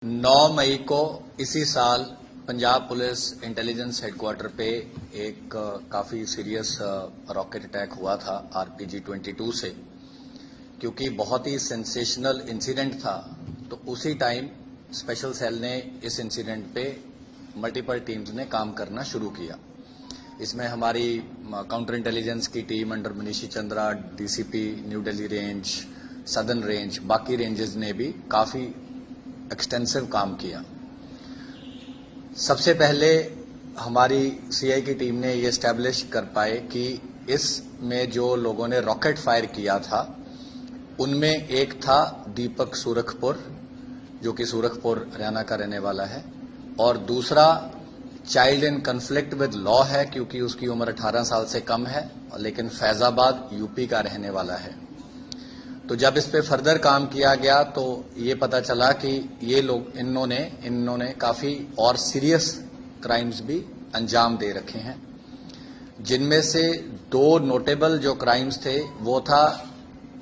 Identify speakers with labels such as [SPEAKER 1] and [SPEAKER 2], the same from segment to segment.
[SPEAKER 1] 9 मई को इसी साल पंजाब पुलिस इंटेलिजेंस हेडक्वार्टर पे एक काफ़ी सीरियस रॉकेट अटैक हुआ था RPG-22 से। क्योंकि बहुत ही सेंसेशनल इंसिडेंट था, तो उसी टाइम स्पेशल सेल ने इस इंसिडेंट पे मल्टीपल टीम्स ने काम करना शुरू किया। इसमें हमारी काउंटर इंटेलिजेंस की team under Manishi Chandra, DCP New Delhi range, southern range, बाकी रेंजेस ने भी काफ़ी एक्सटेंसिव काम किया। सबसे पहले हमारी CI की टीम ने ये एस्टैब्लिश कर पाए कि इसमें जो लोगों ने रॉकेट फायर किया था उनमें एक था दीपक सूरखपुर, जो कि सूरखपुर हरियाणा का रहने वाला है, और दूसरा child in conflict with law है, क्योंकि उसकी उम्र 18 साल से कम है, लेकिन फैजाबाद UP का रहने वाला है। तो जब इस पे फर्दर काम किया गया तो ये पता चला कि ये लोग इन्होंने काफ़ी और सीरियस क्राइम्स भी अंजाम दे रखे हैं, जिनमें से 2 नोटेबल जो क्राइम्स थे वो था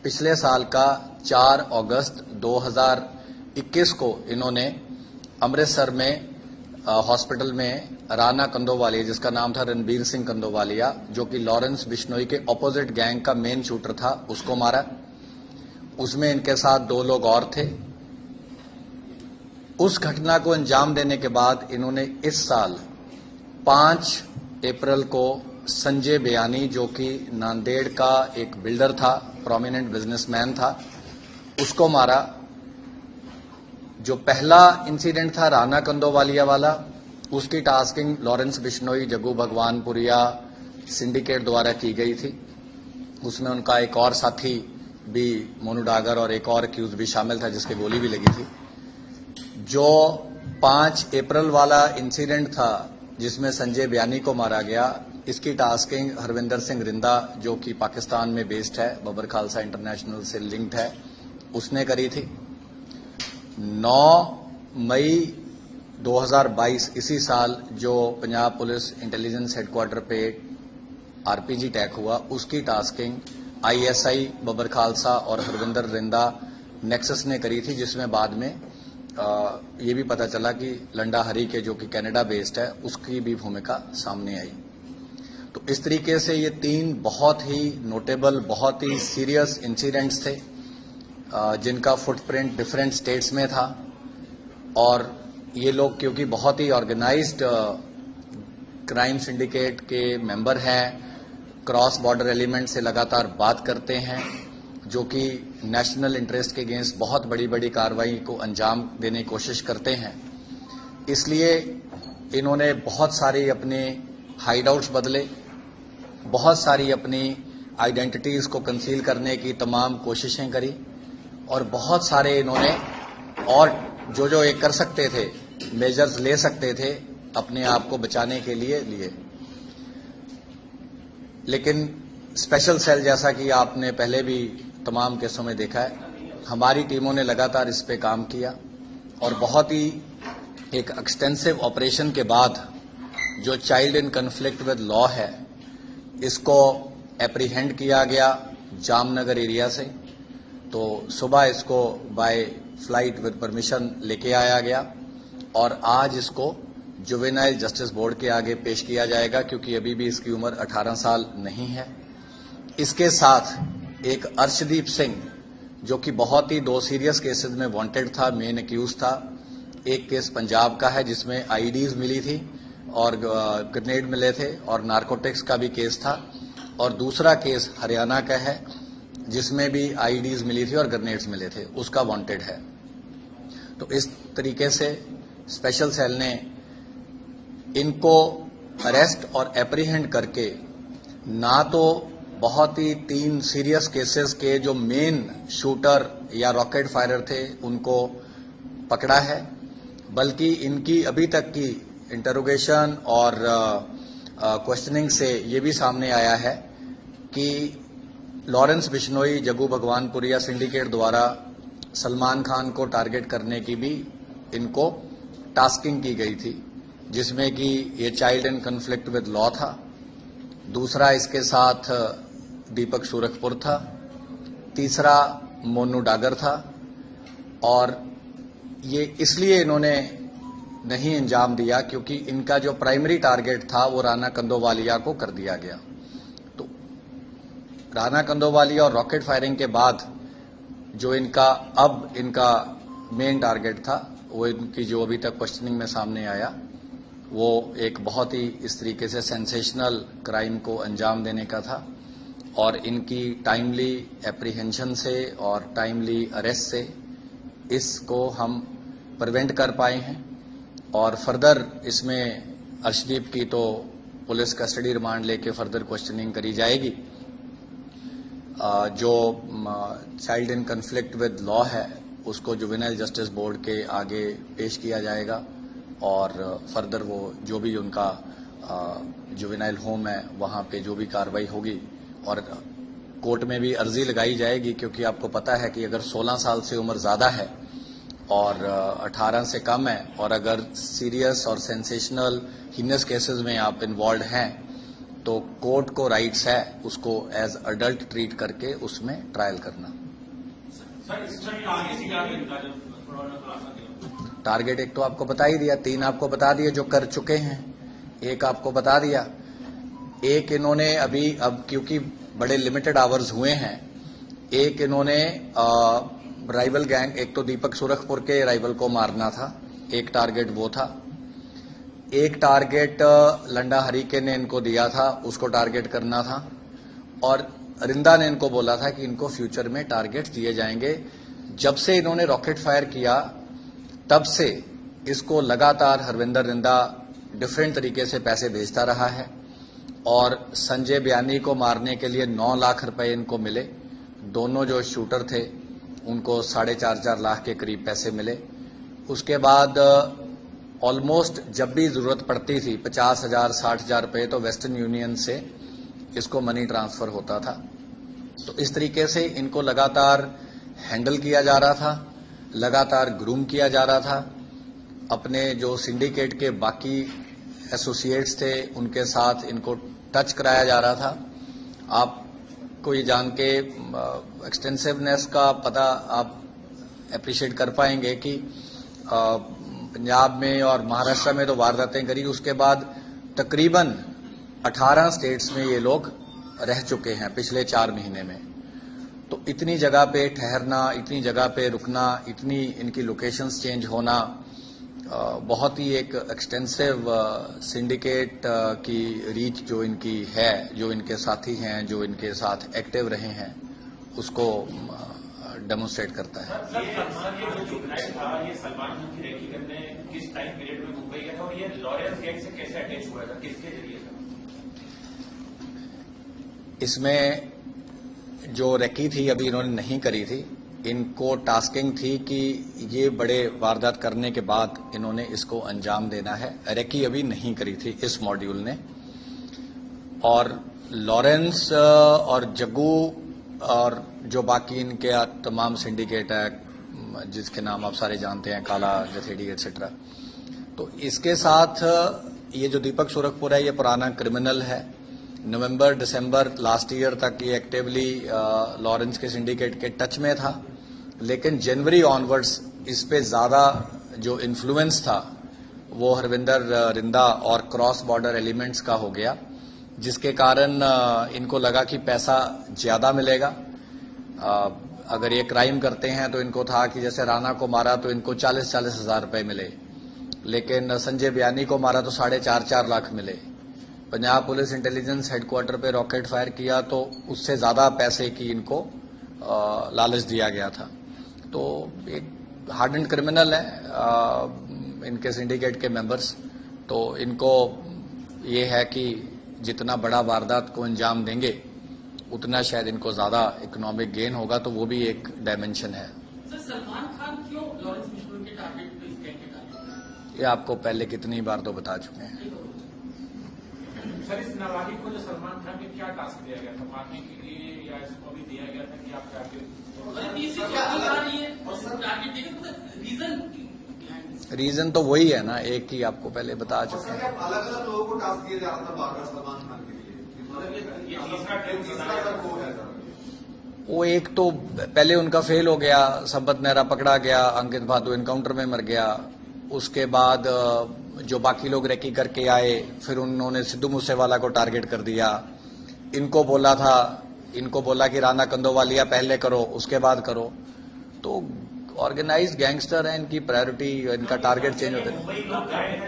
[SPEAKER 1] पिछले साल का 4 अगस्त 2021 को इन्होंने अमृतसर में हॉस्पिटल में राना कंदोवालिया, जिसका नाम था रणबीर सिंह कंदोवालिया, जो कि लॉरेंस बिश्नोई के ऑपोजिट गैंग का मेन शूटर था, उसको मारा। उसमें इनके साथ 2 लोग और थे। उस घटना को अंजाम देने के बाद इन्होंने इस साल 5 अप्रैल को संजय बयानी, जो कि नांदेड़ का एक बिल्डर था, प्रोमिनेंट बिजनेसमैन था, उसको मारा। जो पहला इंसिडेंट था राना कंदोवालिया वाला, उसकी tasking Lawrence Bishnoi, Jaggu Bhagwanpuria syndicate द्वारा की गई थी। उसमें उनका एक और साथी भी मोनू डागर और एक और एक्यूज भी शामिल था, जिसके गोली भी लगी थी। जो 5 अप्रैल वाला इंसिडेंट था जिसमें संजय बयानी को मारा गया, इसकी टास्किंग हरविंदर सिंह रिंदा, जो कि पाकिस्तान में बेस्ड है, बबर खालसा इंटरनेशनल से लिंक्ड है, उसने करी थी। 9 मई 2022 इसी साल जो पंजाब पुलिस इंटेलिजेंस हेडक्वार्टर पे RPG अटैक हुआ, उसकी टास्किंग ISI बबर खालसा और हरविंदर रिंदा नेक्सस ने करी थी, जिसमें बाद में ये भी पता चला कि लंडा हरी के, जो कि कनाडा बेस्ड है, उसकी भी भूमिका सामने आई। तो इस तरीके से ये 3 बहुत ही नोटेबल, बहुत ही सीरियस इंसिडेंट्स थे, जिनका फुटप्रिंट डिफरेंट स्टेट्स में था। और ये लोग क्योंकि बहुत ही ऑर्गेनाइज्ड क्राइम सिंडिकेट के मेंबर हैं, क्रॉस बॉर्डर एलिमेंट से लगातार बात करते हैं, जो कि नेशनल इंटरेस्ट के अगेंस्ट बहुत बड़ी बड़ी कार्रवाई को अंजाम देने की कोशिश करते हैं, इसलिए इन्होंने बहुत सारी अपने हाइडआउट्स बदले, बहुत सारी अपनी आइडेंटिटीज़ को कंसील करने की तमाम कोशिशें करी, और बहुत सारे इन्होंने और जो ये कर सकते थे, मेजर्स ले सकते थे अपने आप को बचाने के लिए। लेकिन स्पेशल सेल, जैसा कि आपने पहले भी तमाम केसों में देखा है, हमारी टीमों ने लगातार इस पे काम किया, और बहुत ही एक एक्सटेंसिव ऑपरेशन के बाद जो child in conflict with law है, इसको एप्रीहेंड किया गया जामनगर एरिया से। तो सुबह इसको बाय फ्लाइट विद परमिशन लेके आया गया, और आज इसको जुवेनाइल जस्टिस बोर्ड के आगे पेश किया जाएगा, क्योंकि अभी भी इसकी उम्र 18 साल नहीं है। इसके साथ एक अर्शदीप सिंह, जो कि बहुत ही 2 सीरियस केसेस में वांटेड था, मेन एक्यूज था। एक केस पंजाब का है जिसमें IEDs मिली थी और ग्रेनेड मिले थे, और नारकोटिक्स का भी केस था, और दूसरा केस हरियाणा का है जिसमें भी IEDs मिली थी और ग्रेनेड्स मिले थे, उसका वांटेड है। तो इस तरीके से स्पेशल सेल ने इनको अरेस्ट और एप्रीहेंड करके ना तो बहुत ही 3 सीरियस केसेस के जो मेन शूटर या रॉकेट फायरर थे उनको पकड़ा है, बल्कि इनकी अभी तक की इंटरोगेशन और क्वेश्चनिंग से ये भी सामने आया है कि लॉरेंस बिश्नोई, जग्गू भगवानपुरिया सिंडिकेट द्वारा सलमान खान को टारगेट करने की भी इनको टास्किंग की गई थी, जिसमें कि ये child in conflict with law था। दूसरा इसके साथ दीपक सूरखपुर था, तीसरा मोनू डागर था, और ये इसलिए इन्होंने नहीं अंजाम दिया क्योंकि इनका जो प्राइमरी टारगेट था वो राना कंदोवालिया को कर दिया गया। तो राना कंदोवालिया और रॉकेट फायरिंग के बाद जो इनका मेन टारगेट था वो इनकी जो अभी तक क्वेश्चनिंग में सामने आया वो एक बहुत ही इस तरीके से सेंसेशनल क्राइम को अंजाम देने का था और इनकी टाइमली एप्रीहेंशन से और टाइमली अरेस्ट से इसको हम प्रिवेंट कर पाए हैं और फर्दर इसमें अर्शदीप की तो पुलिस कस्टडी रिमांड लेके फर्दर क्वेश्चनिंग करी जाएगी। जो child in conflict with law है उसको जुवेनाइल जस्टिस बोर्ड के आगे पेश किया जाएगा और फर्दर वो जो भी उनका जुवेनाइल होम है वहां पे जो भी कार्रवाई होगी और कोर्ट में भी अर्जी लगाई जाएगी क्योंकि आपको पता है कि अगर 16 साल से उम्र ज्यादा है और 18 से कम है और अगर सीरियस और सेंसेशनल हीनस केसेस में आप इन्वॉल्व हैं तो कोर्ट को राइट्स है उसको एज अडल्ट ट्रीट करके उसमें ट्रायल करना। टारगेट एक तो आपको बता ही दिया, 3 आपको बता दिए जो कर चुके हैं, एक आपको बता दिया, एक इन्होंने अब क्योंकि बड़े लिमिटेड आवर्स हुए हैं, एक इन्होंने राइवल गैंग, एक तो दीपक सुरखपुर के राइवल को मारना था, एक टारगेट वो था, एक टारगेट लंडा हरीके ने इनको दिया था उसको टारगेट करना था और रिंदा ने इनको बोला था कि इनको फ्यूचर में टारगेट दिए जाएंगे। जब से इन्होंने रॉकेट फायर किया तब से इसको लगातार हरविंदर रिंदा डिफरेंट तरीके से पैसे भेजता रहा है और संजय बयानी को मारने के लिए 9 लाख रुपए इनको मिले। दोनों जो शूटर थे उनको 4.5 लाख के करीब पैसे मिले। उसके बाद ऑलमोस्ट जब भी जरूरत पड़ती थी 50,000 60,000 रुपए तो वेस्टर्न यूनियन से इसको मनी ट्रांसफर होता था। तो इस तरीके से इनको लगातार हैंडल किया जा रहा था, लगातार ग्रूम किया जा रहा था। अपने जो सिंडिकेट के बाकी एसोसिएट्स थे उनके साथ इनको टच कराया जा रहा था। आपको ये जान के एक्सटेंसिवनेस का पता आप अप्रिशिएट कर पाएंगे कि पंजाब में और महाराष्ट्र में तो वारदातें करी, उसके बाद तकरीबन 18 स्टेट्स में ये लोग रह चुके हैं पिछले 4 महीने में। तो इतनी जगह पे ठहरना, इतनी जगह पे रुकना, इतनी इनकी लोकेशंस चेंज होना, बहुत ही एक एक्सटेंसिव सिंडिकेट की रीच जो इनकी है, जो इनके साथी हैं, जो इनके साथ एक्टिव रहे हैं, उसको डेमोन्स्ट्रेट करता है।
[SPEAKER 2] ये सलमान खान की रेकी करने किस टाइम पीरियड में मुंबई गया था और ये लॉरेंस गैंग से कैसे अटैच हुआ था, किसके जरिए था?
[SPEAKER 1] इसमें जो रेकी थी अभी इन्होंने नहीं करी थी, इनको टास्किंग थी कि ये बड़े वारदात करने के बाद इन्होंने इसको अंजाम देना है। रेकी अभी नहीं करी थी इस मॉड्यूल ने। और लॉरेंस और जग्गू और जो बाकी इनके तमाम सिंडिकेट है जिसके नाम आप सारे जानते हैं, काला, जथेड़ी एक्सेट्रा, तो इसके साथ ये जो दीपक सुरखपुर है ये पुराना क्रिमिनल है। नवंबर दिसंबर लास्ट ईयर तक ये एक्टिवली लॉरेंस के सिंडिकेट के टच में था, लेकिन जनवरी ऑनवर्ड्स इस पे ज्यादा जो इन्फ्लुएंस था वो हरविंदर रिंदा और क्रॉस बॉर्डर एलिमेंट्स का हो गया, जिसके कारण इनको लगा कि पैसा ज्यादा मिलेगा। अगर ये क्राइम करते हैं तो इनको था कि जैसे राणा को मारा तो इनको 40-40 हजार रुपए मिले, लेकिन संजय बयानी को मारा तो 4.5 लाख मिले। पंजाब पुलिस इंटेलिजेंस हेडक्वार्टर पे रॉकेट फायर किया तो उससे ज्यादा पैसे की इनको लालच दिया गया था। तो एक हार्डन क्रिमिनल है इनके सिंडिकेट के मेंबर्स, तो इनको ये है कि जितना बड़ा वारदात को अंजाम देंगे उतना शायद इनको ज्यादा इकोनॉमिक गेन होगा, तो वो भी एक डायमेंशन है।
[SPEAKER 3] सर, सलमान खान क्यों लॉरेंस मिशनर के टारगेट पे, इस गैंग के टारगेट?
[SPEAKER 1] ये आपको पहले कितनी बार तो बता चुके हैं।
[SPEAKER 2] सर, इस नाबालिग को जो सलमान खान ने क्या टास्क दिया गया था मारने के लिए, या इसको भी दिया गया था कि आप
[SPEAKER 1] रीजन तो वही है ना, एक ही आपको पहले बता चुके हैं।
[SPEAKER 4] अलग अलग लोगों को टास्क दिया जा रहा था बार-बार सलमान खान के लिए,
[SPEAKER 1] वो एक तो पहले उनका फेल हो गया, संपत नेहरा पकड़ा गया, अंकित भादु इनकाउंटर में मर गया। उसके बाद जो बाकी लोग रेकी करके आए, फिर उन्होंने सिद्धू मूसेवाला को टारगेट कर दिया। इनको बोला कि राणा कंदोवालिया पहले करो उसके बाद करो। तो ऑर्गेनाइज्ड गैंगस्टर है, इनकी प्रायोरिटी, इनका टारगेट चेंज होता है।
[SPEAKER 2] मुंबई लोग गए हैं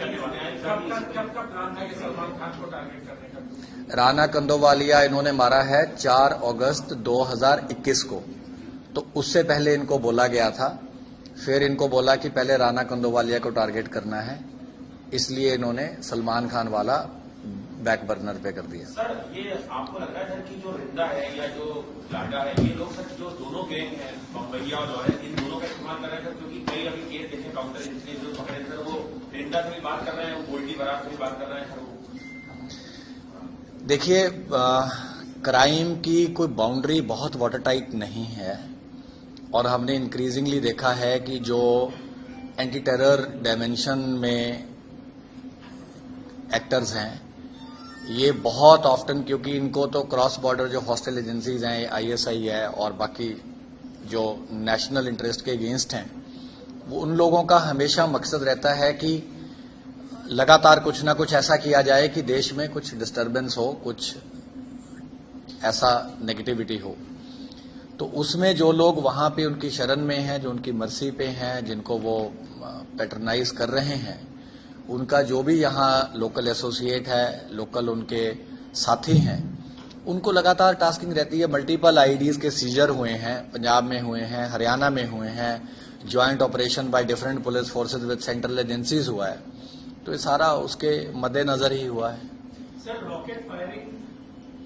[SPEAKER 3] कब का प्लान था कि सलमान खान को टारगेट करने का?
[SPEAKER 1] राणा कंदोवालिया इन्होंने मारा है 4 अगस्त 2021 को, तो उससे पहले इनको बोला गया था। फिर इनको बोला कि पहले राणा कंदोवालिया को टारगेट करना है, इसलिए इन्होंने सलमान खान वाला बैक बर्नर पे कर दिया।
[SPEAKER 2] सर, ये आपको लग रहा है सर कि जो रिंदा है या जो लाडा है, ये लोग सर जो दोनों गैंग हैं, बम्बैया और लॉरेंस, इन दोनों का इस्तेमाल कर रहे हैं सर? क्योंकि कई अभी केस देखे काउंटर इंस्टीट्यूट जो पकड़े सर, वो रिंदा से भी बात कर रहे हैं, गोल्डी बरार से भी बात कर रहे हैं सर।
[SPEAKER 1] देखिए, क्राइम की कोई बाउंड्री बहुत वाटर टाइट नहीं है, और हमने इंक्रीजिंगली देखा है कि जो एंटी टेरर डायमेंशन में एक्टर्स हैं, ये बहुत ऑफ्टन, क्योंकि इनको तो क्रॉस बॉर्डर जो हॉस्टल एजेंसीज हैं, आईएसआई है और बाकी जो नेशनल इंटरेस्ट के अगेंस्ट हैं, वो उन लोगों का हमेशा मकसद रहता है कि लगातार कुछ ना कुछ ऐसा किया जाए कि देश में कुछ डिस्टर्बेंस हो, कुछ ऐसा नेगेटिविटी हो। तो उसमें जो लोग वहां पे उनकी शरण में हैं, जो उनकी मर्जी पे हैं, जिनको वो पैटर्नाइज कर रहे हैं, उनका जो भी यहाँ लोकल एसोसिएट है, लोकल उनके साथी हैं, उनको लगातार टास्किंग रहती है। मल्टीपल आईडीज के सीजर हुए हैं, पंजाब में हुए हैं, हरियाणा में हुए हैं, joint operation by different police forces with central agencies हुआ है। तो ये सारा उसके मद्देनजर ही हुआ है।
[SPEAKER 4] सर, रॉकेट फायरिंग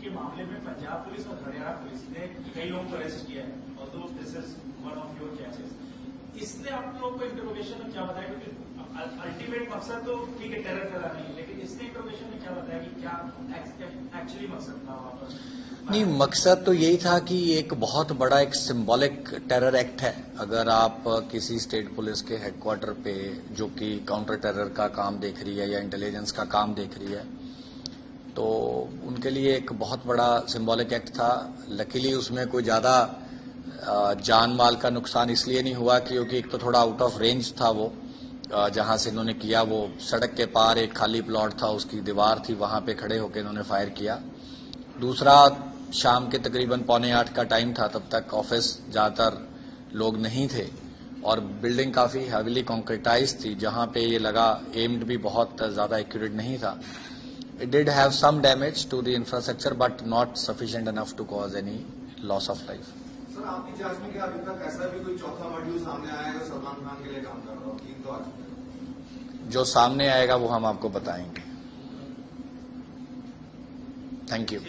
[SPEAKER 4] के मामले में पंजाब पुलिस और हरियाणा पुलिस ने कई लोगों को अरेस्ट किया है, although this is one of your cases. इसने आप लोगों को इंटरोगेशन में क्या बताया? क्योंकि अल्टीमेट मकसद तो ठीक है टेरर फैलाना ही, लेकिन इसने इंटरोगेशन में क्या बताया कि क्या एक्चुअली मकसद था वहां पर?
[SPEAKER 1] नहीं, मकसद तो यही था कि एक बहुत बड़ा एक सिंबॉलिक टेरर एक्ट है। अगर आप किसी स्टेट पुलिस के हेडक्वार्टर पे, जो कि काउंटर टेरर का काम देख रही है या इंटेलिजेंस का काम देख रही है, तो उनके लिए एक बहुत बड़ा सिंबॉलिक एक्ट था। लकीली उसमें कोई ज्यादा जान माल का नुकसान इसलिए नहीं हुआ क्योंकि एक तो थोड़ा आउट ऑफ रेंज था वो, जहां से इन्होंने किया, वो सड़क के पार एक खाली प्लॉट था, उसकी दीवार थी, वहां पे खड़े होकर इन्होंने फायर किया। दूसरा, शाम के तकरीबन 7:45 का टाइम था, तब तक ऑफिस ज्यादातर लोग नहीं थे और बिल्डिंग काफी हैवीली कॉन्क्रीटाइज थी, जहां पे ये लगा एम्ड भी बहुत ज्यादा एक्यूरेट नहीं था। It did have some damage to the infrastructure but not sufficient enough to cause any loss of life.
[SPEAKER 5] Sir, आपकी जांच में क्या अभी तक ऐसा भी कोई चौथा मॉड्यूल सामने आया है जो सलमान खान के लिए काम कर रहा हो? 3 तो आ चुके हैं।
[SPEAKER 1] जो सामने आएगा वो हम आपको बताएंगे। Thank you.